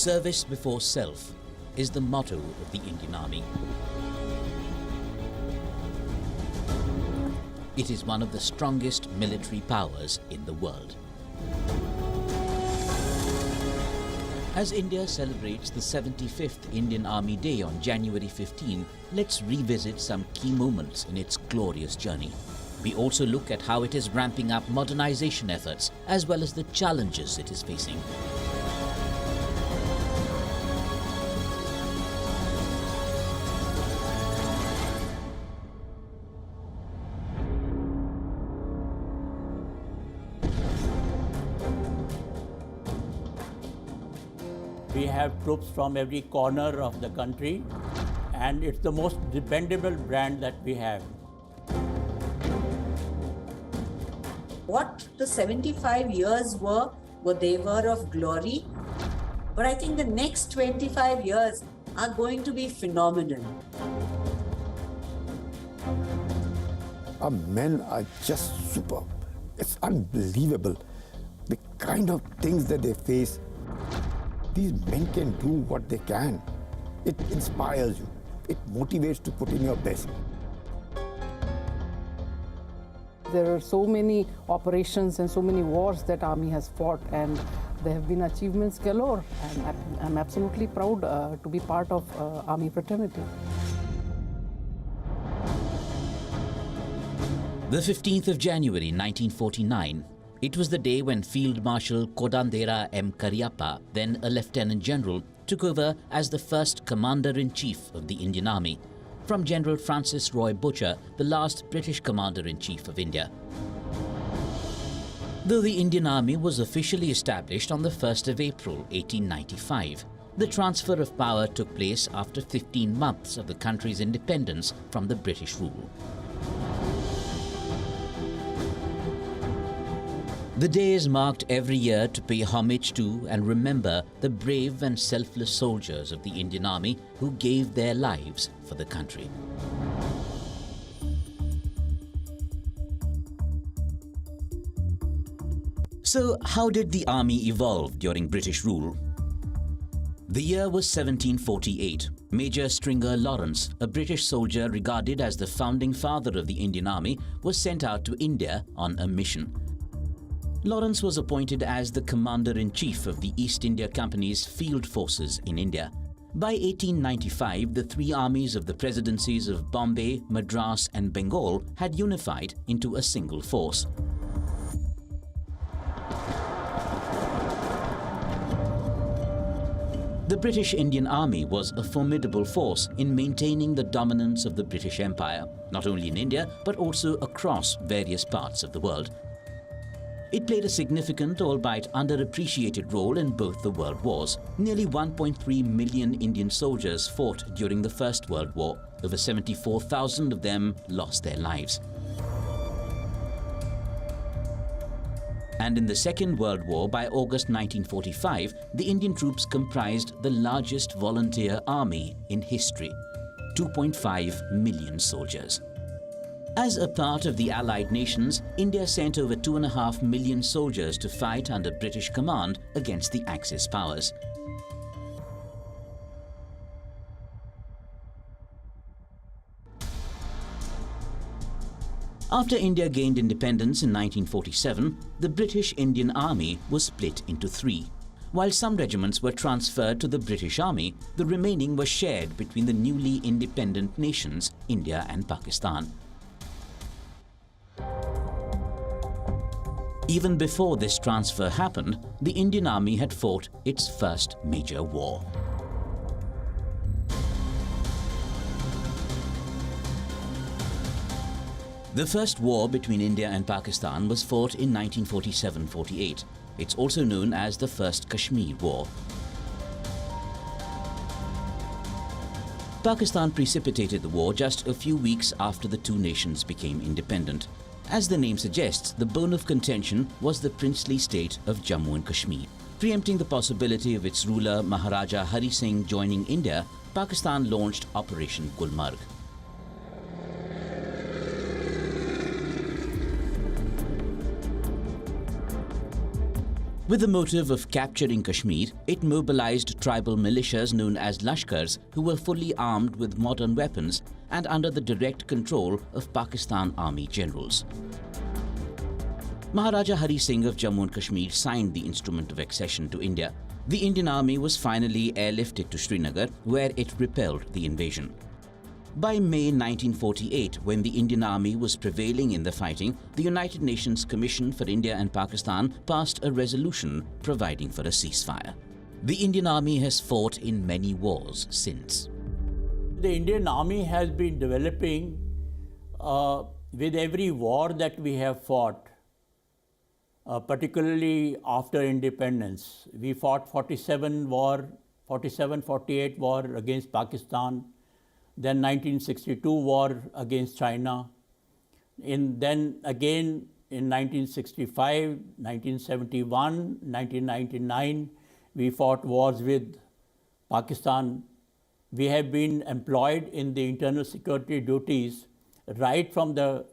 Service before self is the motto of the Indian Army. It is one of the strongest military powers in the world. As India celebrates the 75th Indian Army Day on January 15, let's revisit some key moments in its glorious journey. We also look at how it is ramping up modernization efforts as well as the challenges it is facing. We have troops from every corner of the country, and it's the most dependable brand that we have. What the 75 years were they were of glory, but I think the next 25 years are going to be phenomenal. Our men are just superb. It's unbelievable. The kind of things that they face. These men can do what they can. It inspires you. It motivates to put in your best. There are so many operations and so many wars that Army has fought, and there have been achievements galore. And I'm absolutely proud to be part of Army fraternity. The 15th of January 1949. It was the day when Field Marshal Kodandera M. Cariappa, then a Lieutenant General, took over as the first Commander-in-Chief of the Indian Army, from General Francis Roy Butcher, the last British Commander-in-Chief of India. Though the Indian Army was officially established on the 1st of April 1895, the transfer of power took place after 15 months of the country's independence from the British rule. The day is marked every year to pay homage to and remember the brave and selfless soldiers of the Indian Army who gave their lives for the country. So, how did the Army evolve during British rule? The year was 1748. Major Stringer Lawrence, a British soldier regarded as the founding father of the Indian Army, was sent out to India on a mission. Lawrence was appointed as the Commander-in-Chief of the East India Company's field forces in India. By 1895, the three armies of the presidencies of Bombay, Madras and Bengal had unified into a single force. The British Indian Army was a formidable force in maintaining the dominance of the British Empire, not only in India but also across various parts of the world. It played a significant, albeit underappreciated role in both the world wars. Nearly 1.3 million Indian soldiers fought during the First World War. Over 74,000 of them lost their lives. And in the Second World War, by August 1945, the Indian troops comprised the largest volunteer army in history, 2.5 million soldiers. As a part of the Allied nations, India sent over 2.5 million soldiers to fight under British command against the Axis powers. After India gained independence in 1947, the British Indian Army was split into three. While some regiments were transferred to the British Army, the remaining were shared between the newly independent nations, India and Pakistan. Even before this transfer happened, the Indian Army had fought its first major war. The first war between India and Pakistan was fought in 1947-48. It's also known as the First Kashmir War. Pakistan precipitated the war just a few weeks after the two nations became independent. As the name suggests, the bone of contention was the princely state of Jammu and Kashmir. Preempting the possibility of its ruler Maharaja Hari Singh joining India, Pakistan launched Operation Gulmarg. With the motive of capturing Kashmir, it mobilized tribal militias known as Lashkars who were fully armed with modern weapons and under the direct control of Pakistan Army generals. Maharaja Hari Singh of Jammu and Kashmir signed the instrument of accession to India. The Indian army was finally airlifted to Srinagar, where it repelled the invasion. By May 1948, when the Indian army was prevailing in the fighting, the United Nations Commission for India and Pakistan passed a resolution providing for a ceasefire. The Indian army has fought in many wars since. The Indian army has been developing with every war that we have fought. Particularly after independence. We fought 47-48 war against Pakistan, then 1962 war against China, then again in 1965, 1971, 1999, we fought wars with Pakistan. We have been employed in the internal security duties right from the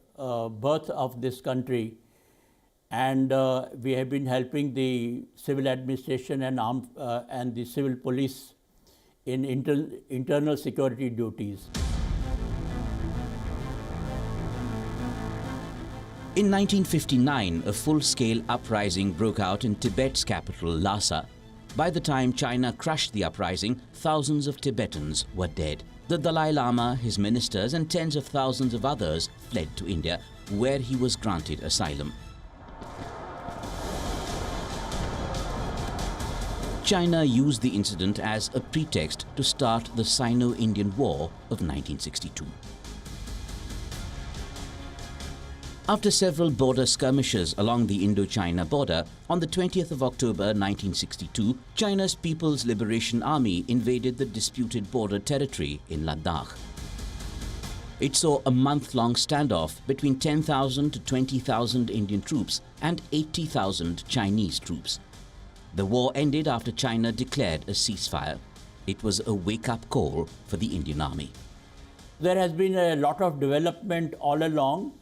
birth of this country. And we have been helping the civil administration and the civil police in internal security duties. In 1959, a full-scale uprising broke out in Tibet's capital, Lhasa. By the time China crushed the uprising, thousands of Tibetans were dead. The Dalai Lama, his ministers, and tens of thousands of others fled to India, where he was granted asylum. China used the incident as a pretext to start the Sino-Indian War of 1962. After several border skirmishes along the Indo-China border, on the 20th of October 1962, China's People's Liberation Army invaded the disputed border territory in Ladakh. It saw a month-long standoff between 10,000 to 20,000 Indian troops and 80,000 Chinese troops. The war ended after China declared a ceasefire. It was a wake-up call for the Indian Army. There has been a lot of development all along,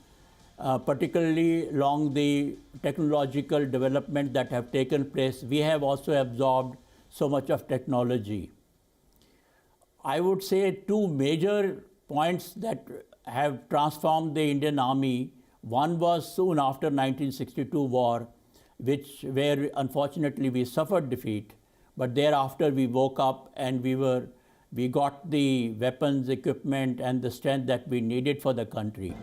particularly along the technological development that have taken place. We have also absorbed so much of technology. I would say two major points that have transformed the Indian Army. One was soon after 1962 war, where unfortunately we suffered defeat, but thereafter we woke up and we got the weapons, equipment and the strength that we needed for the country.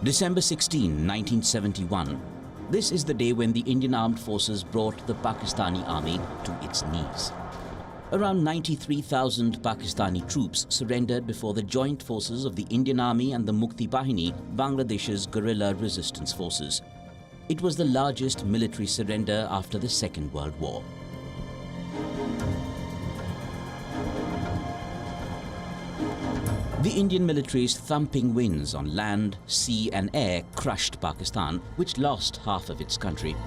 December 16, 1971. This is the day when the Indian Armed Forces brought the Pakistani army to its knees. Around 93,000 Pakistani troops surrendered before the joint forces of the Indian Army and the Mukti Bahini, Bangladesh's guerrilla resistance forces. It was the largest military surrender after the Second World War. The Indian military's thumping winds on land, sea and air crushed Pakistan, which lost half of its country.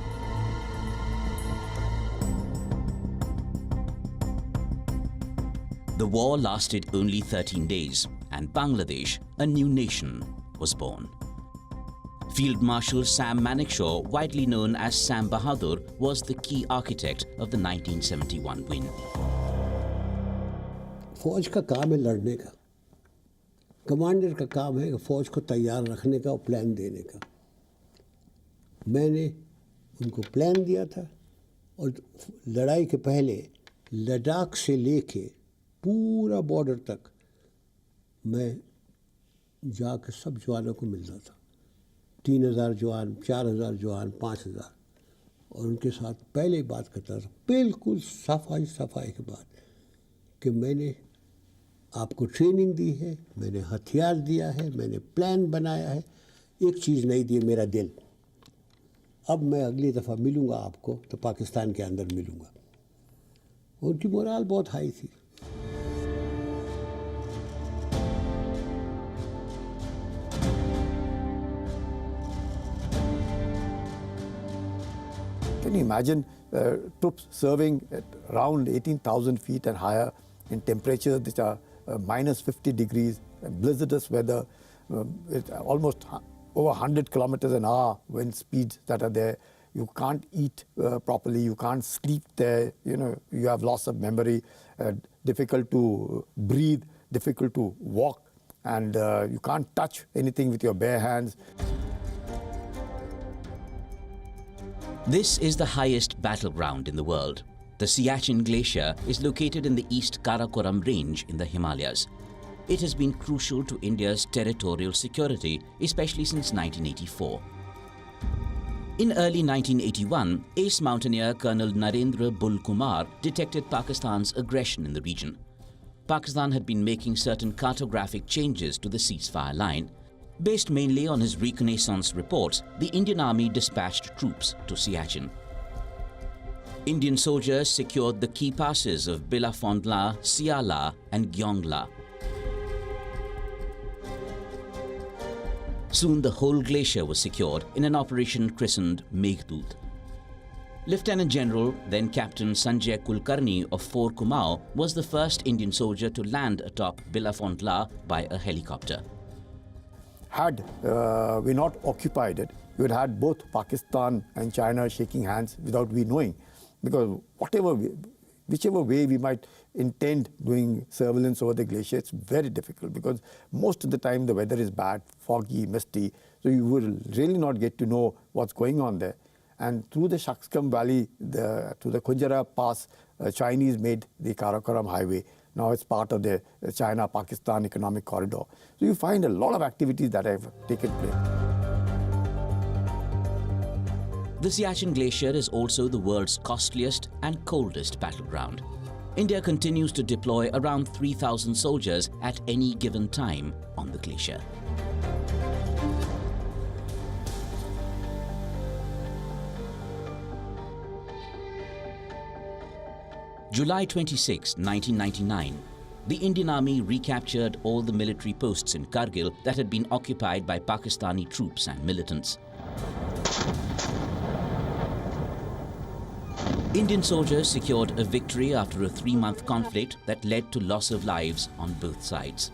The war lasted only 13 days, and Bangladesh, a new nation, was born. Field Marshal Sam Manekshaw, widely known as Sam Bahadur, was the key architect of the 1971 win. फौज का काम है लड़ने का, commander का काम है फौज को तैयार रखने का और प्लान देने का। मैंने उनको प्लान दिया था और लड़ाई के पहले लद्दाख से लेके पूरा बॉर्डर तक मैं जाकर सब जवानों को मिलता था। 3,000 जवान, 4,000 जवान, 5,000, और उनके साथ पहले बात करता था बिल्कुल सफाई के बाद कि मैंने आपको ट्रेनिंग दी है, मैंने हथियार दिया है, मैंने प्लान बनाया है, एक चीज़ नहीं दी, मेरा दिल। अब मैं अगली दफ़ा मिलूँगा आपको तो पाकिस्तान के अंदर मिलूँगा। उनकी मोराल बहुत हाई थी। Can you imagine troops serving at around 18,000 feet and higher in temperatures which are minus 50 degrees, blizzardous weather, it's almost over 100 kilometers an hour wind speeds that are there. You can't eat properly, you can't sleep there, you have loss of memory, difficult to breathe, difficult to walk, and you can't touch anything with your bare hands. This is the highest battleground in the world. The Siachen Glacier is located in the East Karakoram Range in the Himalayas. It has been crucial to India's territorial security, especially since 1984. In early 1981, ace mountaineer Colonel Narendra Bull Kumar detected Pakistan's aggression in the region. Pakistan had been making certain cartographic changes to the ceasefire line. Based mainly on his reconnaissance reports, the Indian Army dispatched troops to Siachen. Indian soldiers secured the key passes of Bilafondla, Siala and Gyongla. Soon the whole glacier was secured in an operation christened Meghdut. Lieutenant General, then Captain Sanjay Kulkarni of Fort Kumaon, was the first Indian soldier to land atop Bilafondla by a helicopter. Had we not occupied it, we would have had both Pakistan and China shaking hands without we knowing. Because whichever way we might intend doing surveillance over the glacier, it's very difficult because most of the time the weather is bad, foggy, misty, so you will really not get to know what's going on there. And through the Shaksgam Valley to the Khunjara Pass, Chinese made the Karakoram Highway. Now it's part of the China-Pakistan economic corridor. So you find a lot of activities that have taken place. The Siachen Glacier is also the world's costliest and coldest battleground. India continues to deploy around 3,000 soldiers at any given time on the glacier. July 26, 1999, the Indian Army recaptured all the military posts in Kargil that had been occupied by Pakistani troops and militants. Indian soldiers secured a victory after a 3-month conflict that led to loss of lives on both sides.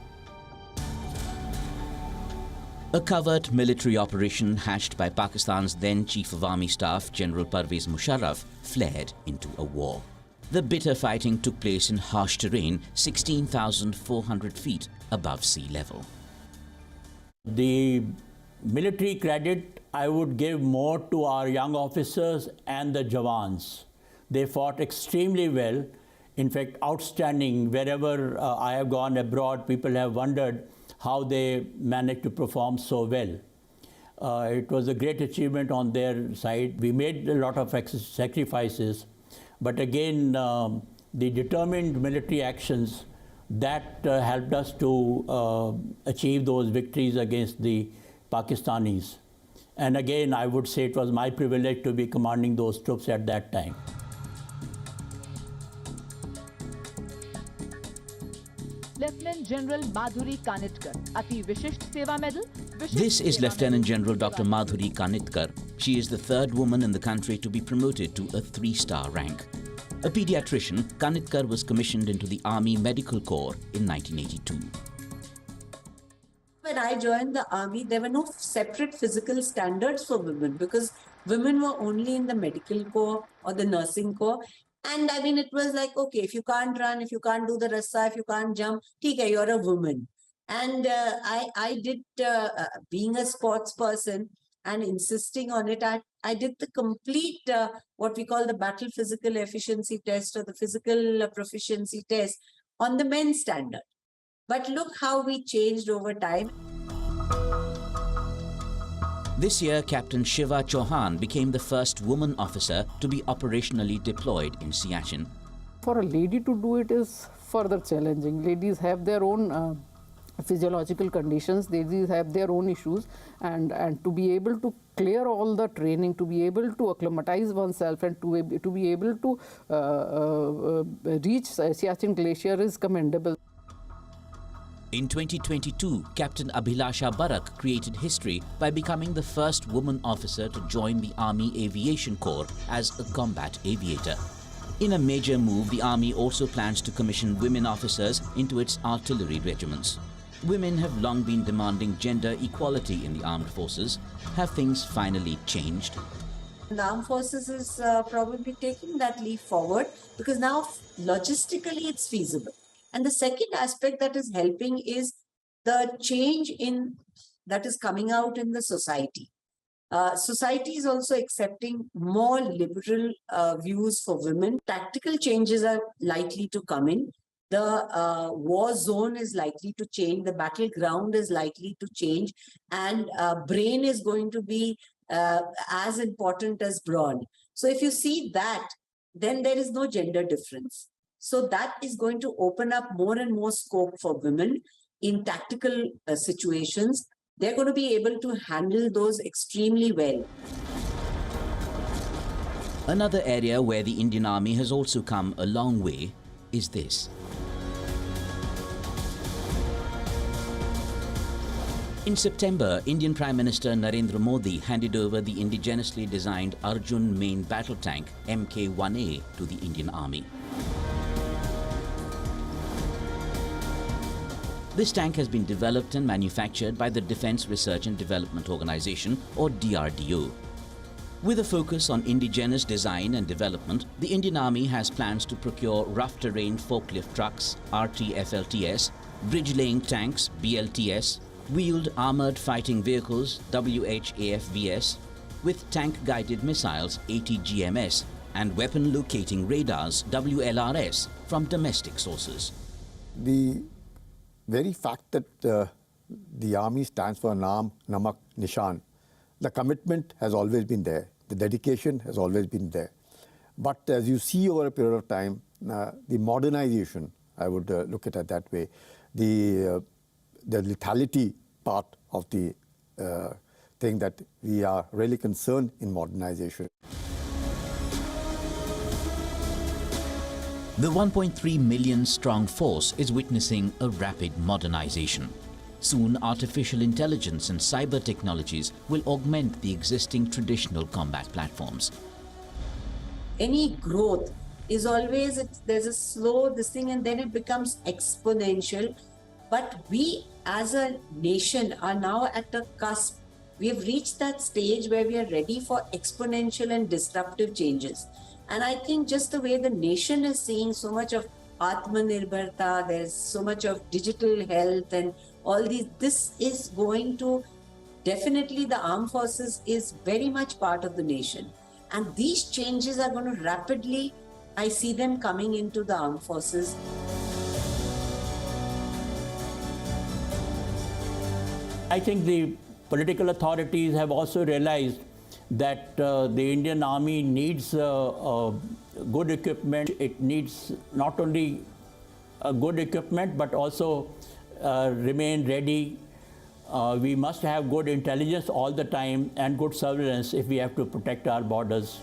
A covert military operation hatched by Pakistan's then Chief of Army Staff, General Parvez Musharraf, flared into a war. The bitter fighting took place in harsh terrain 16,400 feet above sea level. The military credit I would give more to our young officers and the Jawans. They fought extremely well, in fact outstanding. Wherever I have gone abroad, people have wondered how they managed to perform so well. It was a great achievement on their side. We made a lot of sacrifices, but again, the determined military actions that helped us to achieve those victories against the Pakistanis. And again, I would say it was my privilege to be commanding those troops at that time. Lieutenant General Madhuri Kanitkar, Ati Vishisht Seva Medal. This is Lieutenant General Dr. Madhuri Kanitkar. She is the third woman in the country to be promoted to a 3-star rank. A pediatrician, Kanitkar was commissioned into the Army Medical Corps in 1982. When I joined the army, there were no separate physical standards for women because women were only in the medical corps or the nursing corps. And I mean, it was like, okay, if you can't run, if you can't do the rasa, if you can't jump, okay, you're a woman. And I did, being a sports person and insisting on it, I did the complete, what we call the battle physical efficiency test or the physical proficiency test on the men's standard. But look how we changed over time. This year, Captain Shiva Chauhan became the first woman officer to be operationally deployed in Siachen. For a lady to do it is further challenging. Ladies have their own physiological conditions, ladies have their own issues, and to be able to clear all the training, to be able to acclimatize oneself and to be able to reach Siachen Glacier is commendable. In 2022, Captain Abhilasha Barak created history by becoming the first woman officer to join the Army Aviation Corps as a combat aviator. In a major move, the Army also plans to commission women officers into its artillery regiments. Women have long been demanding gender equality in the armed forces. Have things finally changed? The armed forces is probably taking that leap forward because now logistically it's feasible. And the second aspect that is helping is the change in that is coming out in the society. Society is also accepting more liberal views for women. Tactical changes are likely to come in. The war zone is likely to change. The battleground is likely to change. And brain is going to be as important as brawn. So if you see that, then there is no gender difference. So that is going to open up more and more scope for women in tactical situations. They're going to be able to handle those extremely well. Another area where the Indian Army has also come a long way is this. In September, Indian Prime Minister Narendra Modi handed over the indigenously designed Arjun main battle tank Mk1A to the Indian Army. This tank has been developed and manufactured by the Defence Research and Development Organisation, or DRDO. With a focus on indigenous design and development, the Indian Army has plans to procure rough terrain forklift trucks, RTFLTS, bridge-laying tanks, BLTS, wheeled armoured fighting vehicles, WHAFVS, with tank-guided missiles, ATGMS, and weapon locating radars, WLRS, from domestic sources. The very fact that the army stands for Naam, Namak, Nishan, the commitment has always been there. The dedication has always been there. But as you see over a period of time, the modernization, I would look at it that way, the lethality part of the thing that we are really concerned in modernization. The 1.3 million strong force is witnessing a rapid modernization. Soon, artificial intelligence and cyber technologies will augment the existing traditional combat platforms. Any growth is always, there's a slow this thing and then it becomes exponential. But we as a nation are now at the cusp. We have reached that stage where we are ready for exponential and disruptive changes. And I think just the way the nation is seeing so much of Atmanirbharta, there's so much of digital health and all these, this is going to, definitely the armed forces is very much part of the nation. And these changes are going to rapidly, I see them coming into the armed forces. I think the political authorities have also realized that the Indian Army needs good equipment. It needs not only good equipment but also remain ready. We must have good intelligence all the time and good surveillance if we have to protect our borders.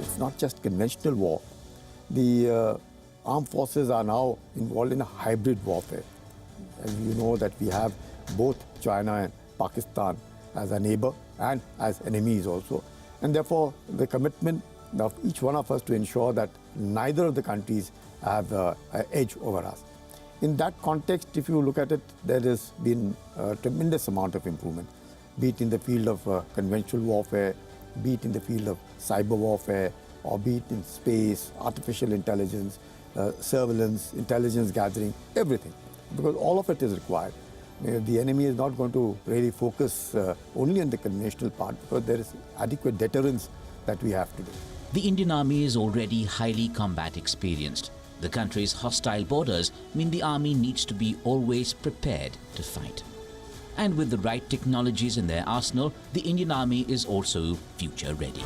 It's not just conventional war. The armed forces are now involved in a hybrid warfare. And you know that we have both China and Pakistan as a neighbor and as enemies also. And therefore, the commitment of each one of us to ensure that neither of the countries have an edge over us. In that context, if you look at it, there has been a tremendous amount of improvement, be it in the field of conventional warfare, be it in the field of cyber warfare, or be it in space, artificial intelligence, surveillance, intelligence gathering, everything. Because all of it is required. The enemy is not going to really focus only on the conventional part because there is adequate deterrence that we have to do. The Indian Army is already highly combat experienced. The country's hostile borders mean the Army needs to be always prepared to fight. And with the right technologies in their arsenal, the Indian Army is also future ready.